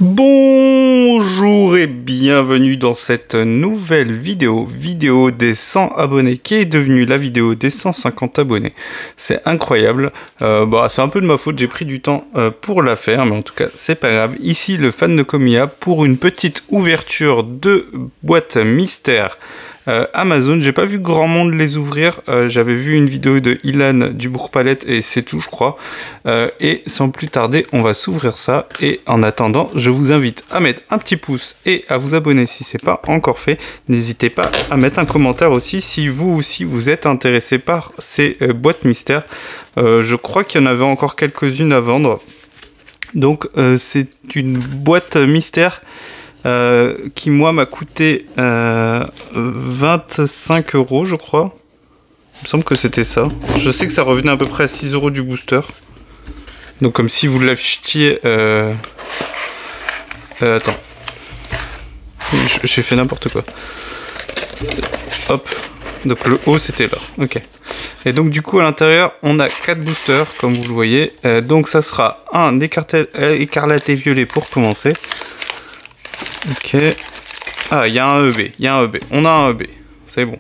Bonjour et bienvenue dans cette nouvelle vidéo des 100 abonnés qui est devenue la vidéo des 150 abonnés. C'est incroyable, c'est un peu de ma faute, j'ai pris du temps pour la faire, mais en tout cas c'est pas grave. Ici le fan de Komiya pour une petite ouverture de boîte mystère Amazon. J'ai pas vu grand monde les ouvrir, j'avais vu une vidéo de Ilan du Bourg-Palette et c'est tout je crois, et sans plus tarder on va s'ouvrir ça. Et en attendant je vous invite à mettre un petit pouce et à vous abonner si c'est pas encore fait. N'hésitez pas à mettre un commentaire aussi si vous aussi vous êtes intéressé par ces boîtes mystères. Je crois qu'il y en avait encore quelques-unes à vendre, donc c'est une boîte mystère qui moi m'a coûté 25 € je crois. Il me semble que c'était ça. Je sais que ça revenait à peu près à 6 € du booster. Donc comme si vous l'achetiez... attends. J'ai fait n'importe quoi. Hop. Donc le haut c'était là. Ok. Et donc du coup à l'intérieur on a 4 boosters comme vous le voyez. Donc ça sera un écarlate et violet pour commencer. Ok. Ah, il y a un EB. On a un EB. C'est bon.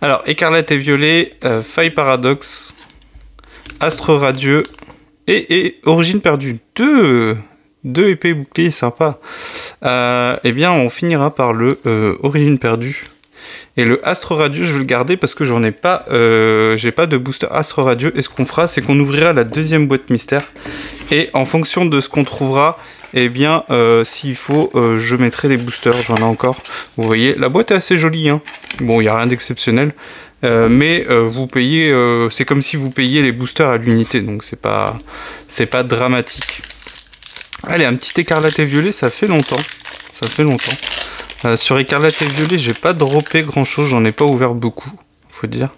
Alors, écarlate et violet, faille paradoxe, astre radieux et origine perdue. Deux épées boucliers, sympa. Eh bien, on finira par le origine perdue. Et le astre radieux, je vais le garder parce que j'en ai pas. J'ai pas de booster astre radieux. Et ce qu'on fera, c'est qu'on ouvrira la deuxième boîte mystère. Et en fonction de ce qu'on trouvera, eh bien, s'il faut, je mettrai des boosters, j'en ai encore. Vous voyez, la boîte est assez jolie, hein. Bon, il n'y a rien d'exceptionnel, mais vous payez, c'est comme si vous payiez les boosters à l'unité, donc c'est pas dramatique. Allez, un petit écarlate et violet, ça fait longtemps. Sur écarlate et violet, j'ai pas droppé grand chose, j'en ai pas ouvert beaucoup, faut dire.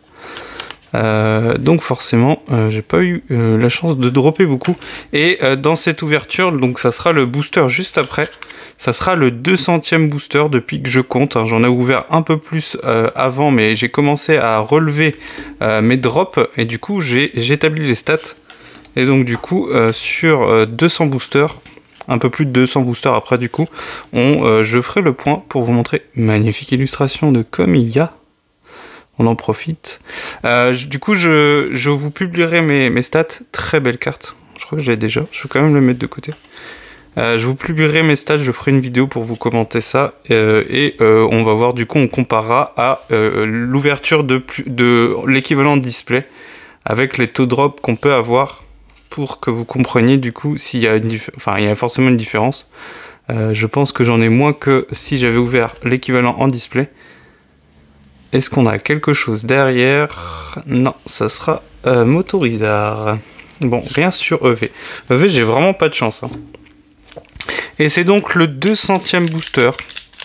Donc forcément j'ai pas eu la chance de dropper beaucoup. Et dans cette ouverture, donc ça sera le booster juste après, ça sera le 200e booster depuis que je compte, hein. J'en ai ouvert un peu plus avant, mais j'ai commencé à relever mes drops et du coup j'ai établi les stats. Et donc du coup sur 200 boosters, un peu plus de 200 boosters après du coup, je ferai le point pour vous montrer. Magnifique illustration de Komiya. On en profite. Du coup, je vous publierai mes stats. Très belle carte. Je crois que je l'ai déjà. Je vais quand même le mettre de côté. Je vous publierai mes stats. Je ferai une vidéo pour vous commenter ça. On va voir, du coup, on comparera à l'ouverture de l'équivalent de display avec les taux drop qu'on peut avoir pour que vous compreniez, du coup, s'il y a il y a forcément une différence. Je pense que j'en ai moins que si j'avais ouvert l'équivalent en display. Est-ce qu'on a quelque chose derrière? Non, ça sera Motorizard. Bon, rien sur EV. EV, j'ai vraiment pas de chance, hein. Et c'est donc le 200e booster.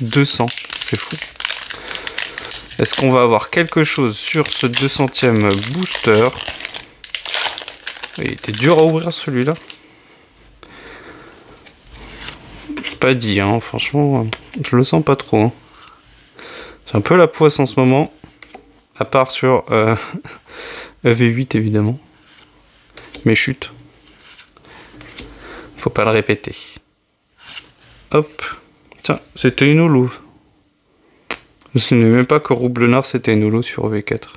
200, c'est fou. Est-ce qu'on va avoir quelque chose sur ce 200e booster? Il était dur à ouvrir celui-là. Pas dit, hein, franchement, je le sens pas trop, hein. J'ai un peu la poisse en ce moment, à part sur EV8 évidemment. Mais chute. Faut pas le répéter. Hop. Tiens, c'était une holo. Je ne savais même pas que Rouble Nord c'était une holo sur EV4.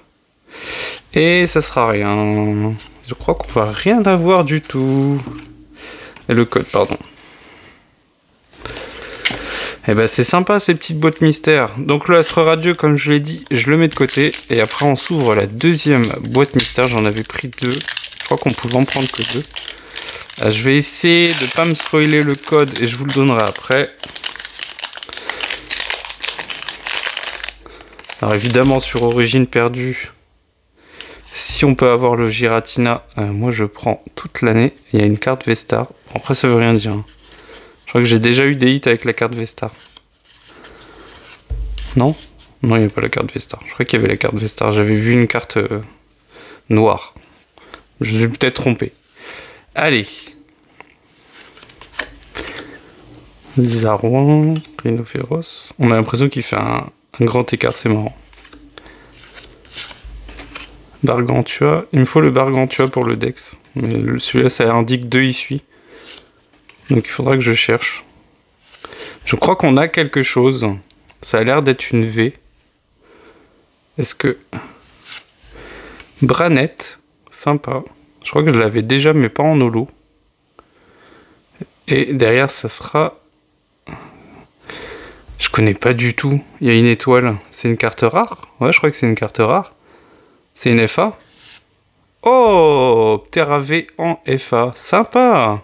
Et ça sera rien. Je crois qu'on va rien avoir du tout. Et le code, pardon. Et ben c'est sympa ces petites boîtes mystères. Donc le astre radieux, comme je l'ai dit, je le mets de côté. Et après on s'ouvre la deuxième boîte mystère. J'en avais pris 2. Je crois qu'on pouvait en prendre que 2. Je vais essayer de pas me spoiler le code et je vous le donnerai après. Alors évidemment sur origine perdue, si on peut avoir le Giratina, moi je prends toute l'année. Il y a une carte Vestar. Après ça veut rien dire, hein. Je crois que j'ai déjà eu des hits avec la carte Vestar. Non? Non, il n'y a pas la carte Vestar. Je crois qu'il y avait la carte Vestar. J'avais vu une carte noire. Je me suis peut-être trompé. Allez. Zarouin, Rhinophéros. On a l'impression qu'il fait un grand écart, c'est marrant. Bargantua. Il me faut le Bargantua pour le Dex. Mais celui-là, ça indique 2 issues. Donc il faudra que je cherche. Je crois qu'on a quelque chose. Ça a l'air d'être une V. Est-ce que... Branette, sympa. Je crois que je l'avais déjà, mais pas en holo. Et derrière, ça sera... Je connais pas du tout. Il y a une étoile. C'est une carte rare? Ouais, je crois que c'est une carte rare. C'est une FA. Oh, Ptera V en FA. Sympa.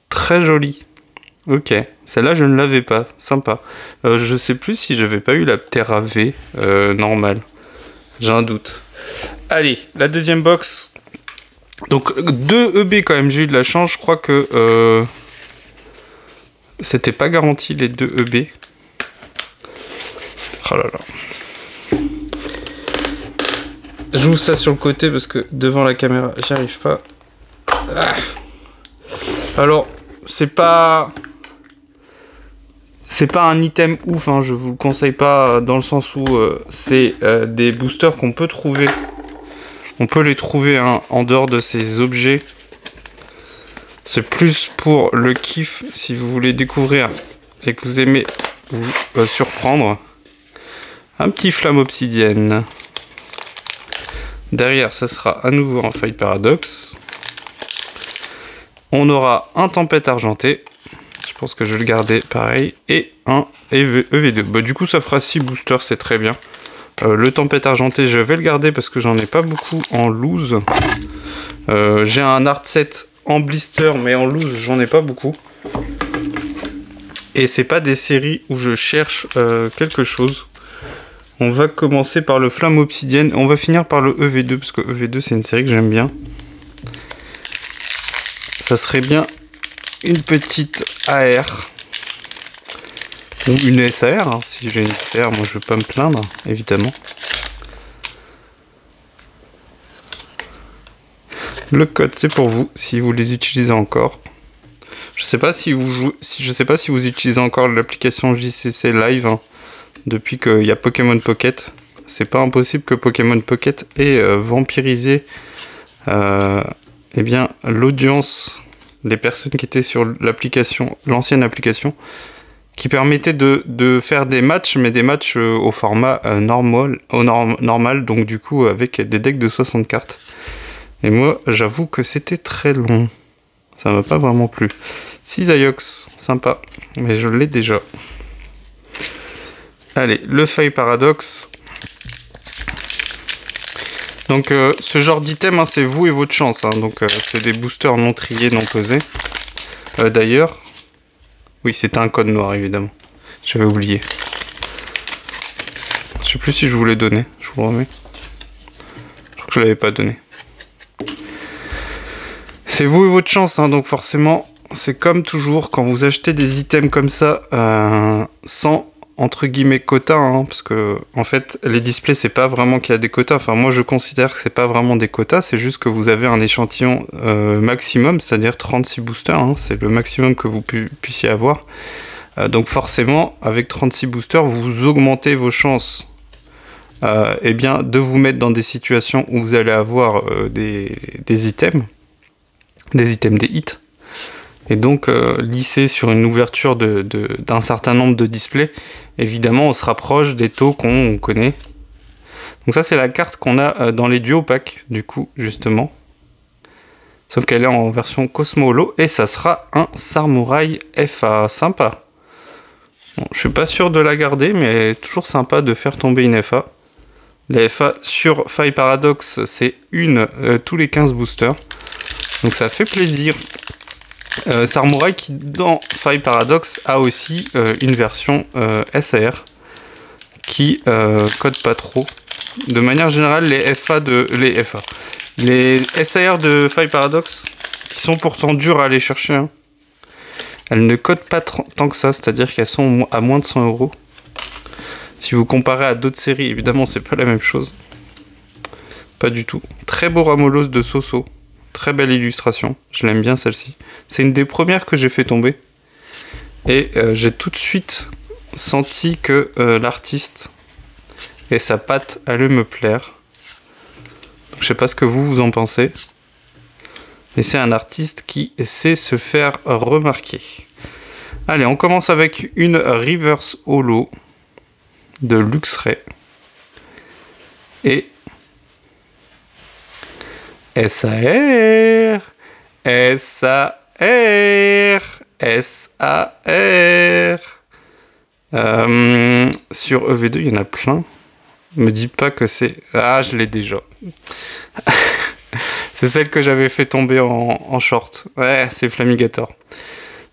Très joli. Ok. Celle-là, je ne l'avais pas. Sympa. Je sais plus si j'avais pas eu la Ptera V normale. J'ai un doute. Allez, la deuxième box. Donc, 2 EB quand même. J'ai eu de la chance. Je crois que... c'était pas garanti les 2 EB. Oh là là. J'ouvre ça sur le côté parce que devant la caméra, j'y arrive pas. Ah. Alors, c'est pas un item ouf, hein, je vous le conseille pas dans le sens où c'est des boosters qu'on peut trouver. On peut les trouver hein, en dehors de ces objets. C'est plus pour le kiff si vous voulez découvrir et que vous aimez vous surprendre. Un petit flamme obsidienne. Derrière, ça sera à nouveau un faille paradoxe. On aura un tempête argentée. Je pense que je vais le garder pareil. Et un EV2. Bah, du coup, ça fera 6 boosters, c'est très bien. Le tempête argentée, je vais le garder parce que j'en ai pas beaucoup en loose. J'ai un art set en blister, mais en loose, j'en ai pas beaucoup. Et c'est pas des séries où je cherche quelque chose. On va commencer par le flamme obsidienne. On va finir par le EV2, parce que EV2, c'est une série que j'aime bien. Ça serait bien une petite AR. Ou une SAR, hein. Si j'ai une SAR, moi je vais pas me plaindre, évidemment. Le code, c'est pour vous, si vous les utilisez encore. Je sais pas si vous utilisez encore l'application JCC Live, hein, depuis qu'il y a Pokémon Pocket. C'est pas impossible que Pokémon Pocket ait vampirisé eh bien, l'audience des personnes qui étaient sur l'application, l'ancienne application, qui permettait de faire des matchs, mais des matchs au format normal, donc du coup avec des decks de 60 cartes. Et moi, j'avoue que c'était très long. Ça m'a pas vraiment plu. Cisaiox, sympa, mais je l'ai déjà. Allez, le faille paradoxe. Donc ce genre d'item, hein, c'est vous et votre chance. Hein, donc c'est des boosters non triés, non pesés. D'ailleurs, oui, c'était un code noir, évidemment. J'avais oublié. Je sais plus si je vous l'ai donné. Je vous le remets. Je crois que je l'avais pas donné. C'est vous et votre chance, hein, donc forcément, c'est comme toujours, quand vous achetez des items comme ça, sans, entre guillemets, quota, hein, parce que, en fait, les displays, c'est pas vraiment qu'il y a des quotas. Enfin, moi, je considère que c'est pas vraiment des quotas, c'est juste que vous avez un échantillon maximum, c'est-à-dire 36 boosters, hein, c'est le maximum que vous puissiez avoir. Donc, forcément, avec 36 boosters, vous augmentez vos chances eh bien, de vous mettre dans des situations où vous allez avoir des items. Des hits, et donc lisser sur une ouverture d'un certain nombre de displays, évidemment on se rapproche des taux qu'on connaît. Donc ça c'est la carte qu'on a dans les duo packs du coup justement, sauf qu'elle est en version Cosmo Holo, et ça sera un Samouraï FA, sympa. Bon, je suis pas sûr de la garder, mais toujours sympa de faire tomber une FA. Les FA sur Faille Paradox, c'est une tous les 15 boosters. Donc ça fait plaisir. Samouraï qui dans Faille Paradox a aussi une version SAR qui code pas trop. De manière générale, les SAR de Faille Paradox, qui sont pourtant dures à aller chercher, hein, elles ne codent pas tant que ça, c'est-à-dire qu'elles sont à moins de 100 €. Si vous comparez à d'autres séries, évidemment c'est pas la même chose. Pas du tout. Très beau Ramolos de Soso. Très belle illustration, je l'aime bien celle-ci. C'est une des premières que j'ai fait tomber. Et j'ai tout de suite senti que l'artiste et sa patte allaient me plaire. Donc, je sais pas ce que vous en pensez. Mais c'est un artiste qui sait se faire remarquer. Allez, on commence avec une Reverse Holo de Luxray. Et SAR, SAR, SAR. Sur EV2, il y en a plein. Me dis pas que c'est... Ah, je l'ai déjà. C'est celle que j'avais fait tomber en short. Ouais, c'est Flamigator.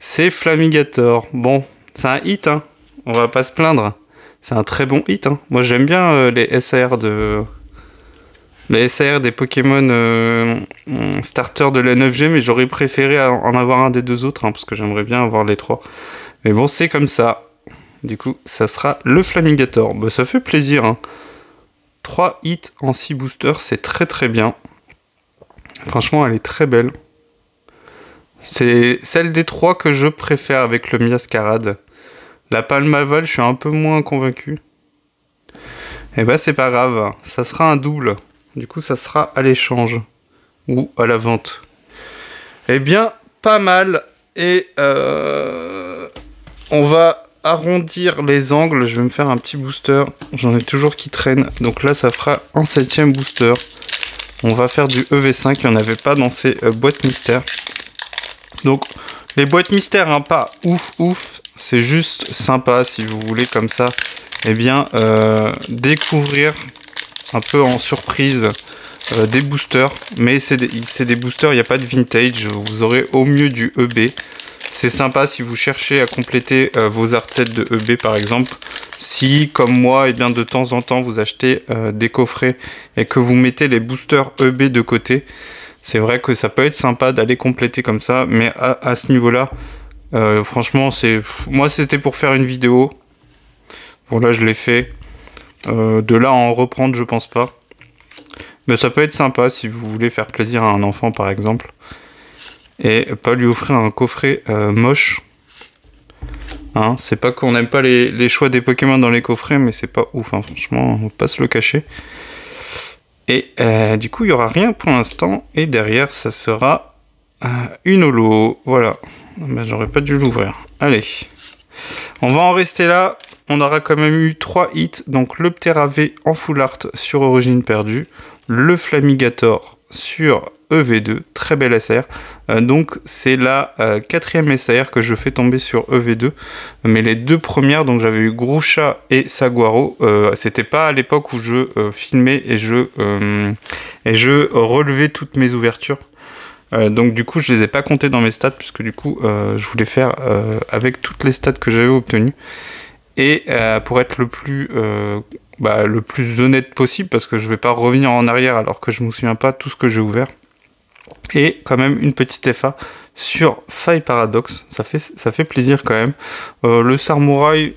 C'est Flamigator. Bon, c'est un hit, hein. On va pas se plaindre. C'est un très bon hit, hein. Moi, j'aime bien les SAR des Pokémon starter de la 9G, mais j'aurais préféré en avoir un des deux autres, hein, parce que j'aimerais bien avoir les trois. Mais bon, c'est comme ça. Du coup, ça sera le Flamigator. Bah, ça fait plaisir, hein. 3 hits en 6 boosters, c'est très très bien. Franchement, elle est très belle. C'est celle des 3 que je préfère avec le Miascarade. La Palmaval, je suis un peu moins convaincu. Et bah, c'est pas grave. Ça sera un double. Du coup, ça sera à l'échange. Ou à la vente. Eh bien, pas mal. Et on va arrondir les angles. Je vais me faire un petit booster. J'en ai toujours qui traînent. Donc là, ça fera un 7e booster. On va faire du EV5. Il n'y en avait pas dans ces boîtes mystères. Donc, les boîtes mystères, hein, pas ouf. C'est juste sympa si vous voulez comme ça. Eh bien, découvrir un peu en surprise des boosters. Mais c'est des boosters, il n'y a pas de vintage. Vous aurez au mieux du EB. C'est sympa si vous cherchez à compléter vos artsets de EB par exemple. Si, comme moi, et bien de temps en temps, vous achetez des coffrets et que vous mettez les boosters EB de côté, c'est vrai que ça peut être sympa d'aller compléter comme ça. Mais à ce niveau-là, franchement, moi c'était pour faire une vidéo. Bon là, je l'ai fait. De là à en reprendre, je pense pas. Mais ça peut être sympa si vous voulez faire plaisir à un enfant par exemple. Et pas lui offrir un coffret moche. Hein, c'est pas qu'on n'aime pas les choix des Pokémon dans les coffrets, mais c'est pas ouf, hein, franchement, on va pas se le cacher. Et du coup, il n'y aura rien pour l'instant. Et derrière, ça sera une holo. Voilà. Ben, j'aurais pas dû l'ouvrir. Allez. On va en rester là. On aura quand même eu 3 hits. Donc le Ptera V en full art sur Origine Perdue. Le Flamigator sur EV2, très belle SR. Donc c'est la 4e SR que je fais tomber sur EV2. Mais les 2 premières, donc j'avais eu Grusha et Saguaro, c'était pas à l'époque où je filmais et je relevais toutes mes ouvertures. Donc du coup je les ai pas comptées dans mes stats, puisque du coup je voulais faire avec toutes les stats que j'avais obtenues. Et pour être le plus honnête possible, parce que je vais pas revenir en arrière alors que je me souviens pas tout ce que j'ai ouvert. Et quand même une petite FA sur Faille Paradox, ça fait plaisir quand même. Le Samouraï,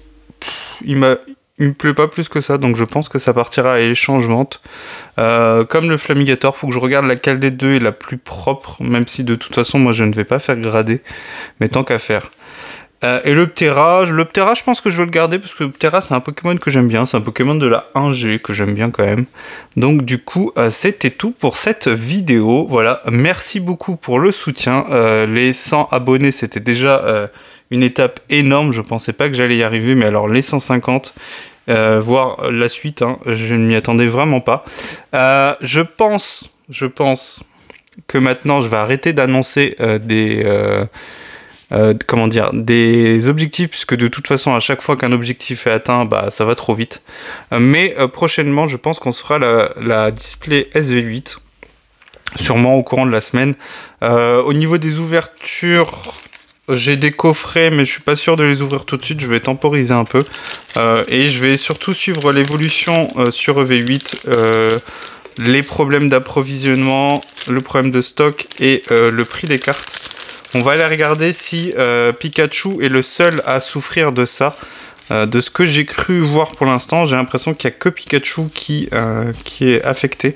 il me plaît pas plus que ça, donc je pense que ça partira à échange-vente. Comme le Flamigator, faut que je regarde laquelle des deux est la plus propre, même si de toute façon moi je ne vais pas faire grader, mais tant qu'à faire. Et le Ptera, je pense que je vais le garder parce que le Ptera c'est un Pokémon que j'aime bien, c'est un Pokémon de la 1G que j'aime bien quand même. Donc du coup c'était tout pour cette vidéo, voilà, merci beaucoup pour le soutien, les 100 abonnés c'était déjà une étape énorme, je pensais pas que j'allais y arriver, mais alors les 150, voire la suite, hein, je ne m'y attendais vraiment pas. Je pense que maintenant je vais arrêter d'annoncer des objectifs, puisque de toute façon à chaque fois qu'un objectif est atteint, bah ça va trop vite. Mais prochainement je pense qu'on se fera la display SV8, sûrement au courant de la semaine. Au niveau des ouvertures, j'ai des coffrets mais je suis pas sûr de les ouvrir tout de suite, je vais temporiser un peu. Et je vais surtout suivre l'évolution sur EV8, les problèmes d'approvisionnement, le problème de stock et le prix des cartes. On va aller regarder si Pikachu est le seul à souffrir de ça. De ce que j'ai cru voir pour l'instant, j'ai l'impression qu'il n'y a que Pikachu qui est affecté.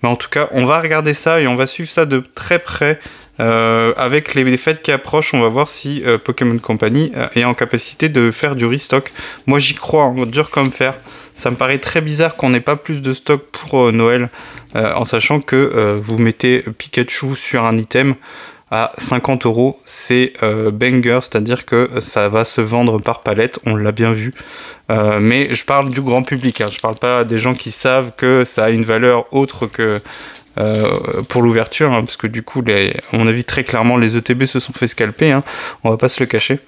Mais en tout cas, on va regarder ça et on va suivre ça de très près. Avec les fêtes qui approchent, on va voir si Pokémon Company est en capacité de faire du restock. Moi j'y crois, hein, dur comme fer. Ça me paraît très bizarre qu'on n'ait pas plus de stock pour Noël, en sachant que vous mettez Pikachu sur un item. à 50 €, c'est banger, c'est-à-dire que ça va se vendre par palette, on l'a bien vu. Mais je parle du grand public, hein. Je parle pas des gens qui savent que ça a une valeur autre que pour l'ouverture, hein, parce que du coup, à mon avis, très clairement, les ETB se sont fait scalper, hein, on va pas se le cacher.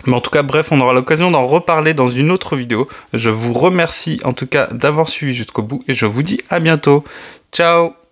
Mais en tout cas, bref, on aura l'occasion d'en reparler dans une autre vidéo. Je vous remercie en tout cas d'avoir suivi jusqu'au bout et je vous dis à bientôt. Ciao!